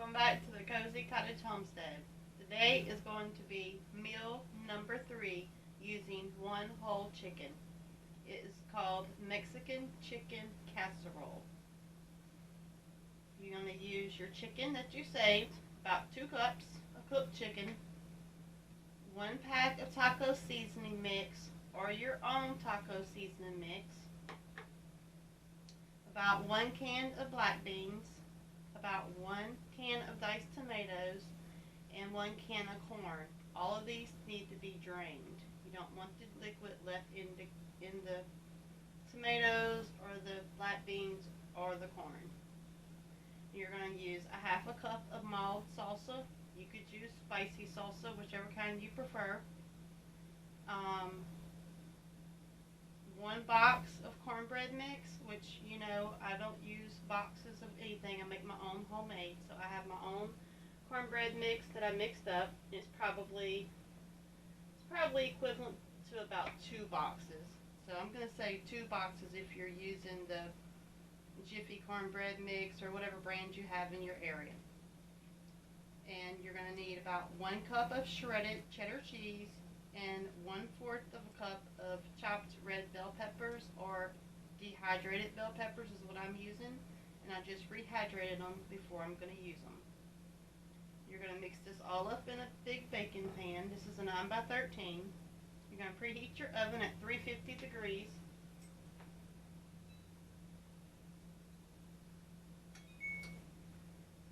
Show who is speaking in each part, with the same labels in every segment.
Speaker 1: Welcome back to the Cozy Cottage Homestead. Today is going to be meal number 3 using one whole chicken. It is called Mexican Chicken Casserole. You're going to use your chicken that you saved, about 2 cups of cooked chicken, 1 pack of taco seasoning mix or your own taco seasoning mix, about 1 can of black beans, about 1 can of diced tomatoes, and 1 can of corn. All of these need to be drained. You don't want the liquid left in the tomatoes or the black beans or the corn. You're going to use a half a cup of mild salsa. You could use spicy salsa, whichever kind you prefer. 1 box of cornbread mix, which, you know, I don't use boxes of anything. I make my own homemade. So I have my own cornbread mix that I mixed up. It's probably equivalent to about 2 boxes. So I'm going to say 2 boxes if you're using the Jiffy cornbread mix or whatever brand you have in your area. And you're going to need about 1 cup of shredded cheddar cheese and 1/4 of a cup of chopped red bell peppers, or dehydrated bell peppers is what I'm using, and I just rehydrated them before I'm going to use them. You're going to mix this all up in a big baking pan. This is a 9x13. You're going to preheat your oven at 350 degrees.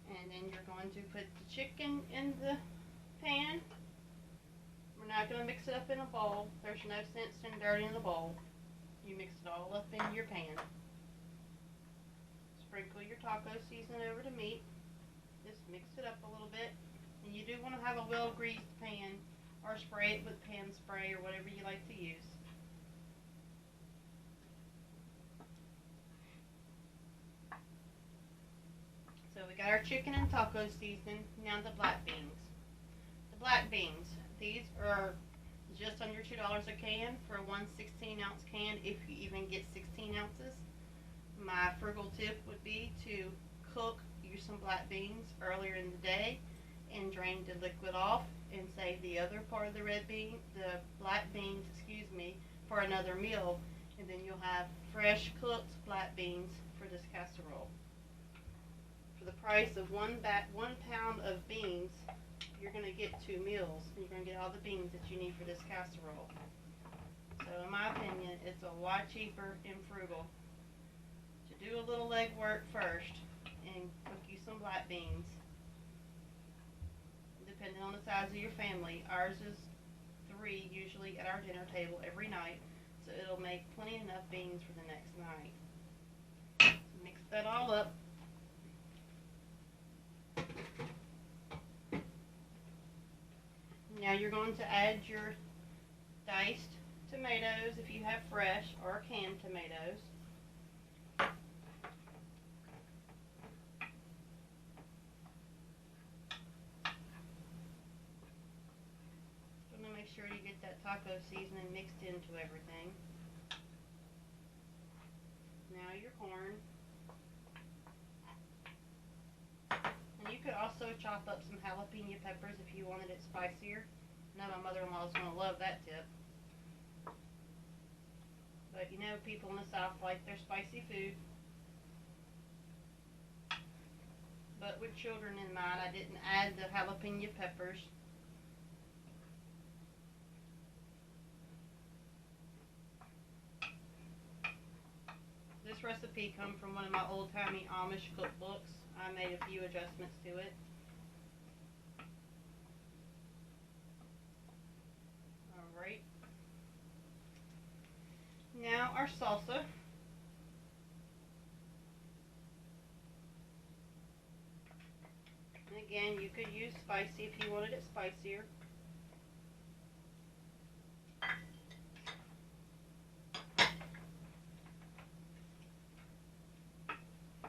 Speaker 1: And then you're going to put the chicken in the pan. We're not going to mix it up in a bowl. There's no sense in dirt in the bowl. You mix it all up in your pan. Sprinkle your taco seasoning over the meat. Just mix it up a little bit. And you do want to have a well-greased pan, or spray it with pan spray or whatever you like to use. So we got our chicken and taco seasoning. Now the black beans. The black beans. These are just under $2 a can for a 1 16-ounce can, if you even get 16 ounces. My frugal tip would be to cook some black beans earlier in the day and drain the liquid off and save the other part of the black beans, for another meal, and then you'll have fresh cooked black beans for this casserole. For the price of 1 pound of beans, you're going to get 2 meals, and you're going to get all the beans that you need for this casserole. So in my opinion, it's a lot cheaper and frugal to do a little legwork first and cook you some black beans. Depending on the size of your family, ours is 3 usually at our dinner table every night, so it'll make plenty enough beans for the next night. So mix that all up. Now you're going to add your diced tomatoes if you have fresh or canned tomatoes. Going to make sure you get that taco seasoning mixed into everything. Now your corn. And you could also chop up some jalapeno peppers if you wanted it spicier. I know my mother-in-law is going to love that tip. But you know, people in the South like their spicy food. But with children in mind, I didn't add the jalapeno peppers. This recipe comes from one of my old-timey Amish cookbooks. I made a few adjustments to it. Alright. Now our salsa. And again, you could use spicy if you wanted it spicier.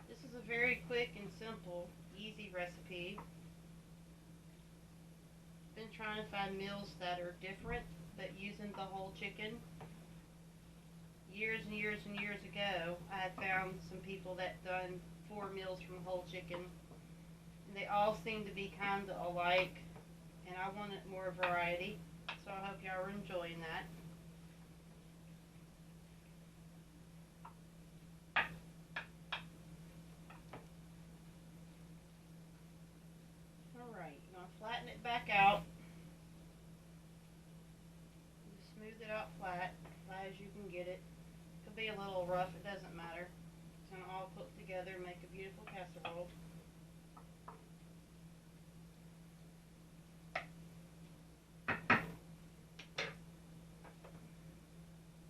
Speaker 1: This is a very quick and simple, easy recipe. Been trying to find meals that are different, but using the whole chicken. Years and years and years ago, I had found some people that done 4 meals from whole chicken, and they all all seem to be kind of alike, and I wanted more variety, so I hope y'all are enjoying that. Alright, you're going to flatten it back out. Just smooth it out flat as you can get it. It could be a little rough, it doesn't matter. It's going to all put together and make a beautiful casserole.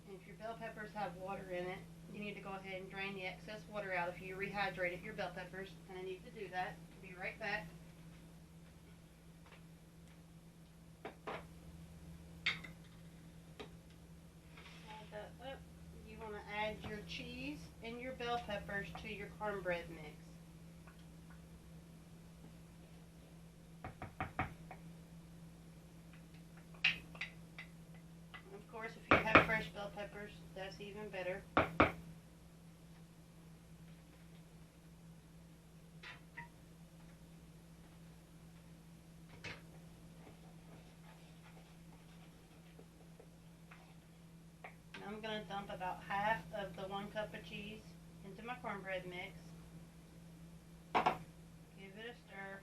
Speaker 1: And if your bell peppers have water in it, you need to go ahead and drain the excess water out if you rehydrated your bell peppers, and I need to do that. Be right back. Add that up. You want to add your cheese and your bell peppers to your cornbread mix. And of course, if you have fresh bell peppers, that's even better. I'm going to dump about half of the 1 cup of cheese into my cornbread mix. Give it a stir.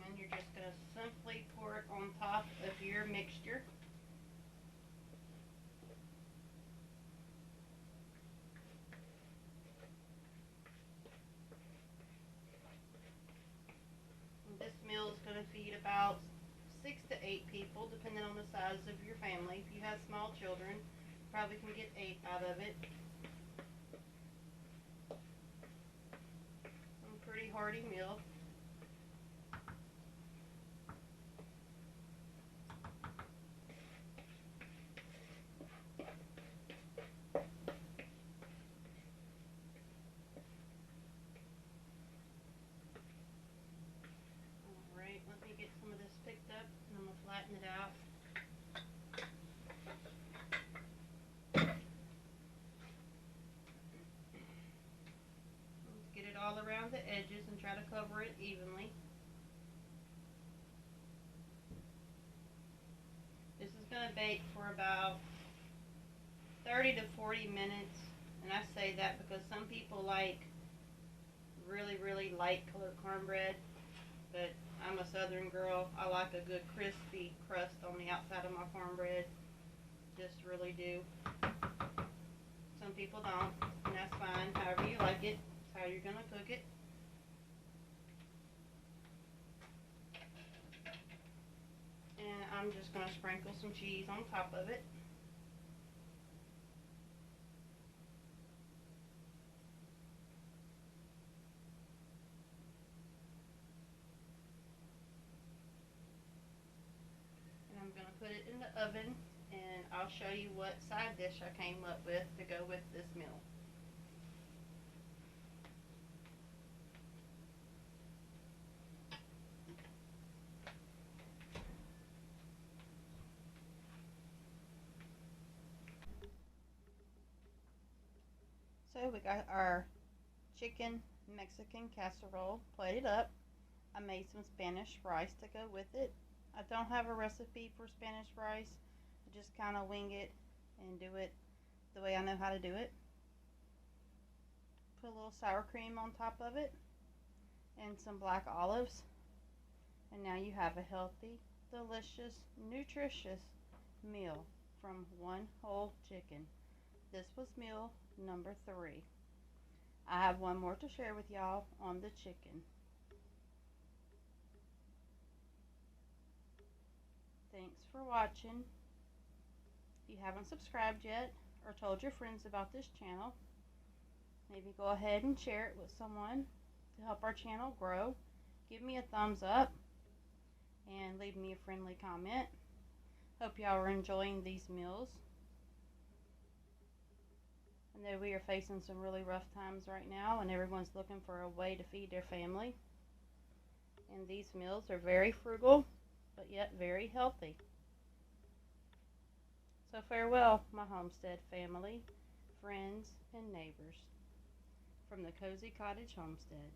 Speaker 1: And you're just going to simply pour it on top of your mixture. This meal is going to feed about 6 to 8 people, depending on the size of your family. If you have small children, probably can get 8 out of it. A pretty hearty meal. Let me get some of this picked up, and I'm going to flatten it out. Let's get it all around the edges and try to cover it evenly. This is going to bake for about 30 to 40 minutes, and I say that because some people like really, really light colored cornbread, but I'm a southern girl. I like a good crispy crust on the outside of my cornbread. Just really do. Some people don't, and that's fine. However you like it, that's how you're going to cook it. And I'm just going to sprinkle some cheese on top of it. I'm going to put it in the oven, and I'll show you what side dish I came up with to go with this meal. So we got our chicken Mexican casserole plated up. I made some Spanish rice to go with it. I don't have a recipe for Spanish rice. I just kind of wing it and do it the way I know how to do it. Put a little sour cream on top of it and some black olives. And now you have a healthy, delicious, nutritious meal from one whole chicken. This was meal number 3. I have one more to share with y'all on the chicken. Thanks for watching. If you haven't subscribed yet or told your friends about this channel, maybe go ahead and share it with someone to help our channel grow. Give me a thumbs up and leave me a friendly comment. Hope y'all are enjoying these meals. I know we are facing some really rough times right now, and everyone's looking for a way to feed their family. And these meals are very frugal, but yet very healthy. So farewell, my homestead family, friends, and neighbors, from the Cozy Cottage Homestead.